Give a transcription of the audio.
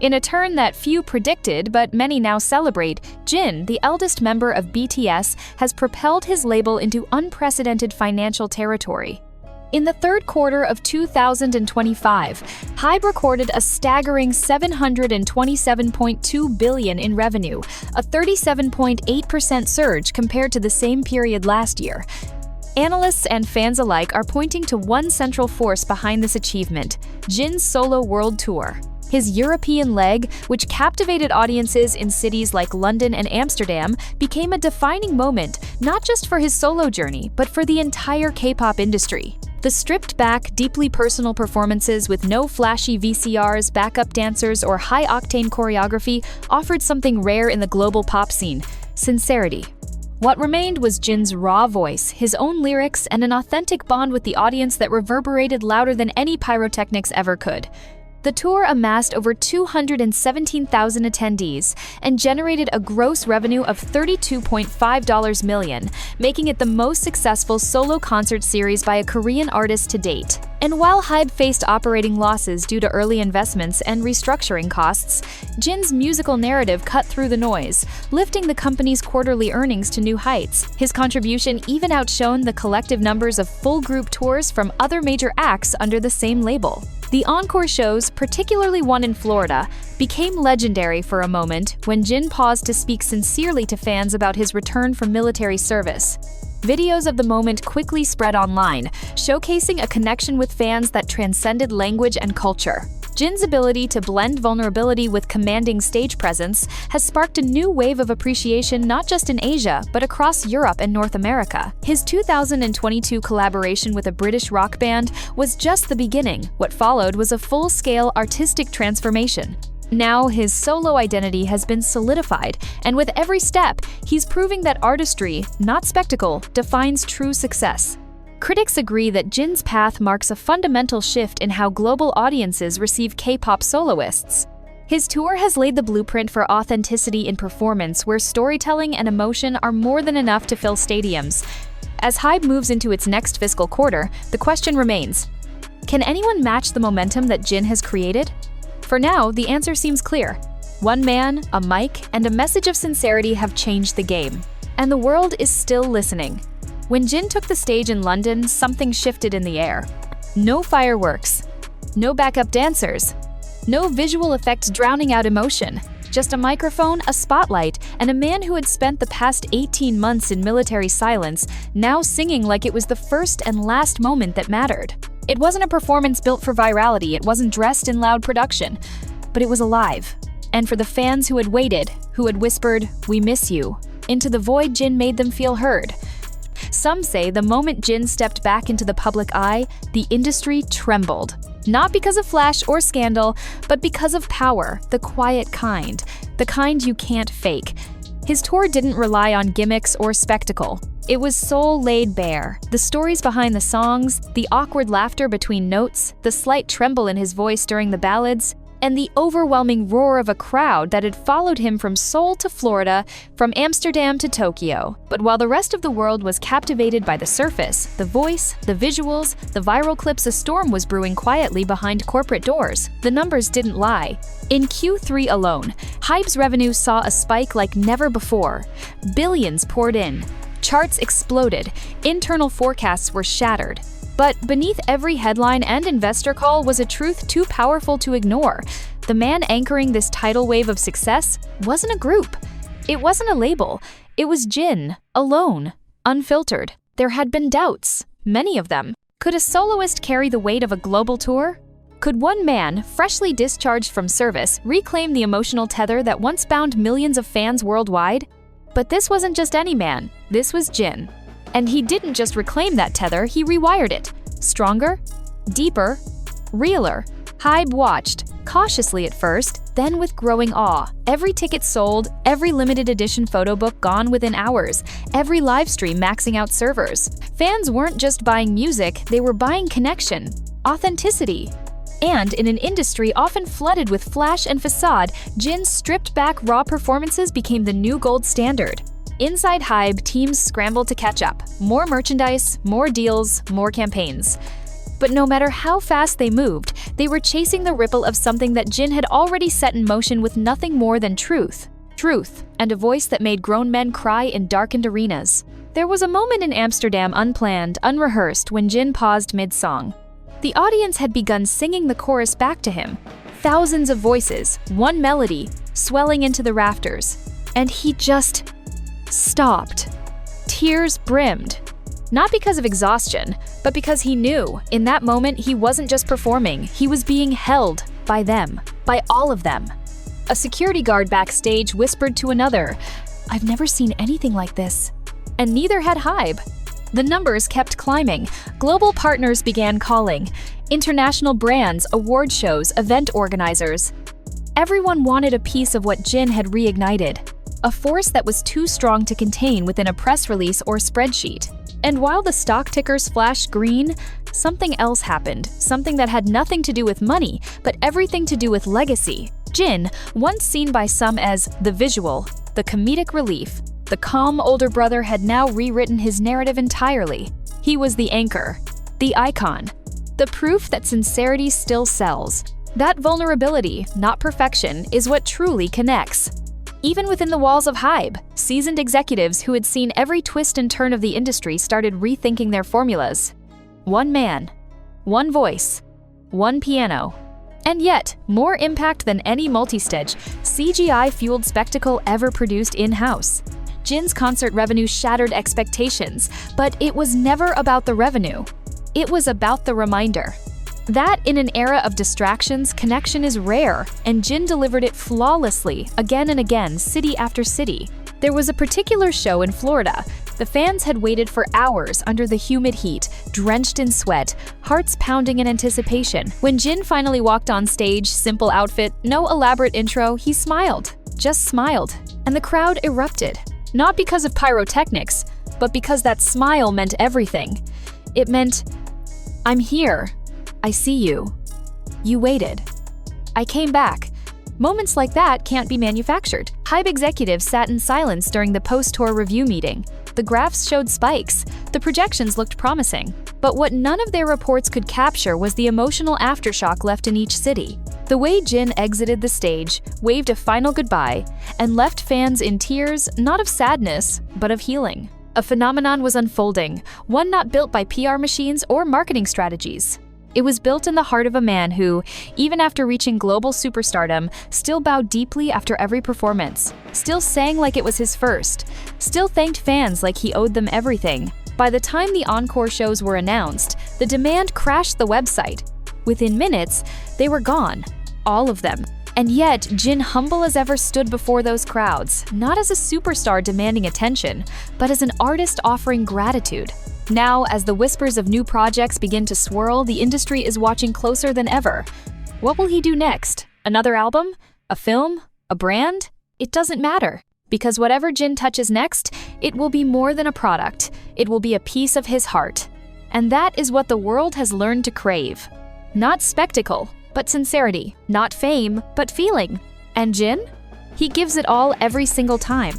In a turn that few predicted but many now celebrate, Jin, the eldest member of BTS, has propelled his label into unprecedented financial territory. In the third quarter of 2025, HYBE recorded a staggering $727.2 billion in revenue, a 37.8% surge compared to the same period last year. Analysts and fans alike are pointing to one central force behind this achievement: Jin's solo world tour. His European leg, which captivated audiences in cities like London and Amsterdam, became a defining moment not just for his solo journey, but for the entire K-pop industry. The stripped-back, deeply personal performances with no flashy VCRs, backup dancers, or high-octane choreography offered something rare in the global pop scene: sincerity. What remained was Jin's raw voice, his own lyrics, and an authentic bond with the audience that reverberated louder than any pyrotechnics ever could. The tour amassed over 217,000 attendees and generated a gross revenue of $32.5 million, making it the most successful solo concert series by a Korean artist to date. And while HYBE faced operating losses due to early investments and restructuring costs, Jin's musical narrative cut through the noise, lifting the company's quarterly earnings to new heights. His contribution even outshone the collective numbers of full group tours from other major acts under the same label. The encore shows, particularly one in Florida, became legendary for a moment when Jin paused to speak sincerely to fans about his return from military service. Videos of the moment quickly spread online, showcasing a connection with fans that transcended language and culture. Jin's ability to blend vulnerability with commanding stage presence has sparked a new wave of appreciation not just in Asia, but across Europe and North America. His 2022 collaboration with a British rock band was just the beginning. What followed was a full-scale artistic transformation. Now his solo identity has been solidified, and with every step, he's proving that artistry, not spectacle, defines true success. Critics agree that Jin's path marks a fundamental shift in how global audiences receive K-pop soloists. His tour has laid the blueprint for authenticity in performance, where storytelling and emotion are more than enough to fill stadiums. As HYBE moves into its next fiscal quarter, the question remains: can anyone match the momentum that Jin has created? For now, the answer seems clear. One man, a mic, and a message of sincerity have changed the game. And the world is still listening. When Jin took the stage in London, something shifted in the air. No fireworks, no backup dancers, no visual effects drowning out emotion. Just a microphone, a spotlight, and a man who had spent the past 18 months in military silence, now singing like it was the first and last moment that mattered. It wasn't a performance built for virality, it wasn't dressed in loud production, but it was alive. And for the fans who had waited, who had whispered, "We miss you," into the void, Jin made them feel heard. Some say the moment Jin stepped back into the public eye, the industry trembled. Not because of flash or scandal, but because of power, the quiet kind, the kind you can't fake. His tour didn't rely on gimmicks or spectacle. It was soul laid bare. The stories behind the songs, the awkward laughter between notes, the slight tremble in his voice during the ballads, and the overwhelming roar of a crowd that had followed him from Seoul to Florida, from Amsterdam to Tokyo. But while the rest of the world was captivated by the surface, the voice, the visuals, the viral clips, a storm was brewing quietly behind corporate doors. The numbers didn't lie. In Q3 alone, HYBE's revenue saw a spike like never before. Billions poured in. Charts exploded. Internal forecasts were shattered. But beneath every headline and investor call was a truth too powerful to ignore. The man anchoring this tidal wave of success wasn't a group. It wasn't a label. It was Jin, alone, unfiltered. There had been doubts, many of them. Could a soloist carry the weight of a global tour? Could one man, freshly discharged from service, reclaim the emotional tether that once bound millions of fans worldwide? But this wasn't just any man. This was Jin. And he didn't just reclaim that tether, he rewired it. Stronger, deeper, realer. HYBE watched, cautiously at first, then with growing awe. Every ticket sold, every limited edition photo book gone within hours, every live stream maxing out servers. Fans weren't just buying music, they were buying connection, authenticity. And in an industry often flooded with flash and facade, Jin's stripped-back raw performances became the new gold standard. Inside HYBE, teams scrambled to catch up. More merchandise, more deals, more campaigns. But no matter how fast they moved, they were chasing the ripple of something that Jin had already set in motion with nothing more than truth. Truth, and a voice that made grown men cry in darkened arenas. There was a moment in Amsterdam, unplanned, unrehearsed, when Jin paused mid-song. The audience had begun singing the chorus back to him. Thousands of voices, one melody, swelling into the rafters. And he just stopped. Tears brimmed. Not because of exhaustion, but because he knew, in that moment, he wasn't just performing, he was being held by them, by all of them. A security guard backstage whispered to another, "I've never seen anything like this." And neither had Hybe. The numbers kept climbing. Global partners began calling. International brands, award shows, event organizers. Everyone wanted a piece of what Jin had reignited. A force that was too strong to contain within a press release or spreadsheet. And while the stock tickers flashed green, something else happened. Something that had nothing to do with money, but everything to do with legacy. Jin, once seen by some as the visual, the comedic relief, the calm older brother, had now rewritten his narrative entirely. He was the anchor, the icon, the proof that sincerity still sells. That vulnerability, not perfection, is what truly connects. Even within the walls of Hybe, seasoned executives who had seen every twist and turn of the industry started rethinking their formulas. One man, one voice, one piano. And yet, more impact than any multistage, CGI-fueled spectacle ever produced in-house. Jin's concert revenue shattered expectations, but it was never about the revenue. It was about the reminder. That in an era of distractions, connection is rare, and Jin delivered it flawlessly, again and again, city after city. There was a particular show in Florida. The fans had waited for hours under the humid heat, drenched in sweat, hearts pounding in anticipation. When Jin finally walked on stage, simple outfit, no elaborate intro, he smiled. Just smiled. And the crowd erupted. Not because of pyrotechnics, but because that smile meant everything. It meant, "I'm here. I see you. You waited. I came back." Moments like that can't be manufactured. Hybe executives sat in silence during the post-tour review meeting. The graphs showed spikes. The projections looked promising. But what none of their reports could capture was the emotional aftershock left in each city. The way Jin exited the stage, waved a final goodbye, and left fans in tears, not of sadness, but of healing. A phenomenon was unfolding, one not built by PR machines or marketing strategies. It was built in the heart of a man who, even after reaching global superstardom, still bowed deeply after every performance, still sang like it was his first, still thanked fans like he owed them everything. By the time the encore shows were announced, the demand crashed the website. Within minutes, they were gone, all of them. And yet, Jin, humble as ever, stood before those crowds, not as a superstar demanding attention, but as an artist offering gratitude. Now, as the whispers of new projects begin to swirl, the industry is watching closer than ever. What will he do next? Another album? A film? A brand? It doesn't matter. Because whatever Jin touches next, it will be more than a product. It will be a piece of his heart. And that is what the world has learned to crave. Not spectacle, but sincerity. Not fame, but feeling. And Jin? He gives it all every single time.